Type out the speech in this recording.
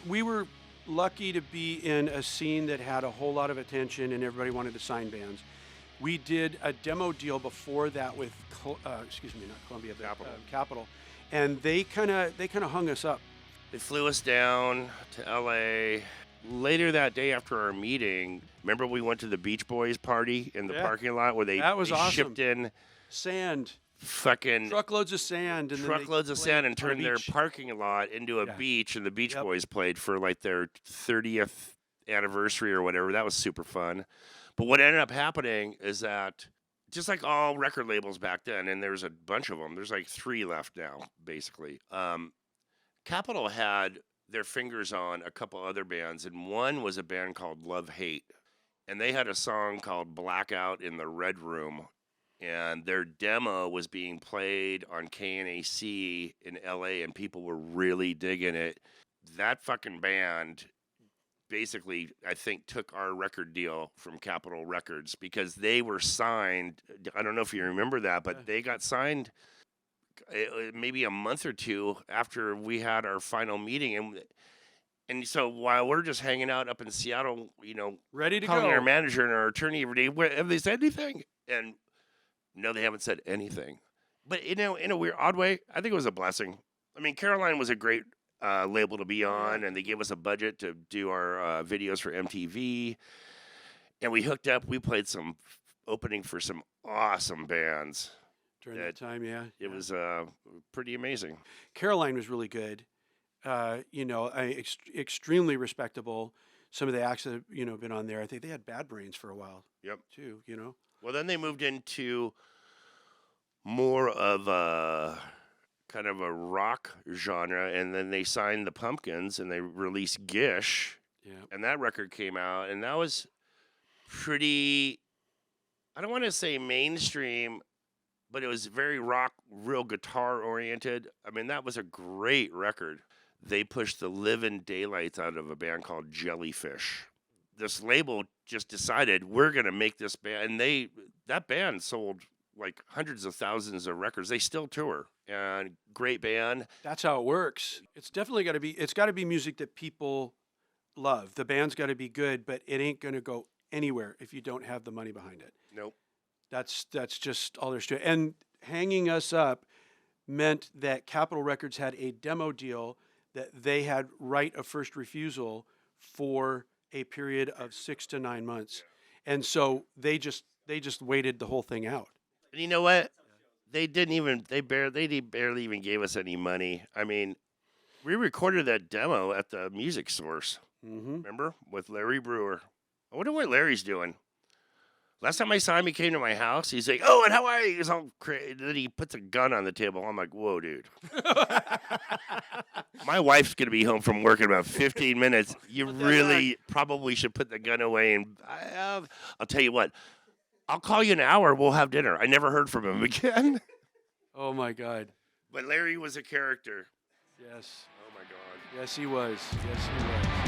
we were lucky to be in a scene that had a whole lot of attention and everybody wanted to sign bands. We did a demo deal before that with, not Columbia, but Capitol, and they kind of hung us up. They flew us down to L.A. Later that day after our meeting, remember we went to the Beach Boys party in the parking lot where they awesome. shipped in sand. Fucking truckloads of sand and turned their parking lot into a beach, and the Beach Boys played for like their 30th anniversary or whatever. That was super fun. But what ended up happening is that just like all record labels back then, and there's a bunch of them, there's like 3 left now, basically. Capitol had their fingers on a couple other bands, and one was a band called Love Hate, and they had a song called Blackout in the Red Room. And their demo was being played on KNAC in LA, and people were really digging it. That fucking band basically, I think, took our record deal from Capitol Records because they were signed. I don't know if you remember that, but they got signed maybe a month or 2 after we had our final meeting. And so while we're just hanging out up in Seattle, ready to go, calling our manager and our attorney every day, have they said anything? And no, they haven't said anything. But, in a weird, odd way, I think it was a blessing. I mean, Caroline was a great label to be on, and they gave us a budget to do our videos for MTV. And we hooked up. We played some opening for some awesome bands. During that time, It was pretty amazing. Caroline was really good. Extremely respectable. Some of the acts that have been on there, I think they had Bad Brains for a while. Yep. Too, Well, then they moved into more of a kind of a rock genre, and then they signed the Pumpkins, and they released Gish, and that record came out, and that was pretty, I don't want to say mainstream, but it was very rock, real guitar-oriented. I mean, that was a great record. They pushed the living daylights out of a band called Jellyfish. This label just decided we're going to make this band, and that band sold like hundreds of thousands of records. They still tour, and great band. That's how it works. It's definitely got to be music that people love. The band's got to be good, but it ain't going to go anywhere if you don't have the money behind it. Nope. That's just all there's to it. And hanging us up meant that Capitol Records had a demo deal that they had right of first refusal for a period of 6 to 9 months. And so they just waited the whole thing out. And you know what? They barely even gave us any money. I mean, we recorded that demo at the Music Source. Mm-hmm. Remember? With Larry Brewer. I wonder what Larry's doing. Last time I saw him, he came to my house. He's like, "Oh, and how are you?" He's all crazy. Then he puts a gun on the table. I'm like, "Whoa, dude." My wife's going to be home from work in about 15 minutes. You really probably should put the gun away. And I'll tell you what. I'll call you in an hour. We'll have dinner. I never heard from him again. Oh, my God. But Larry was a character. Yes. Oh, my God. Yes, he was. Yes, he was.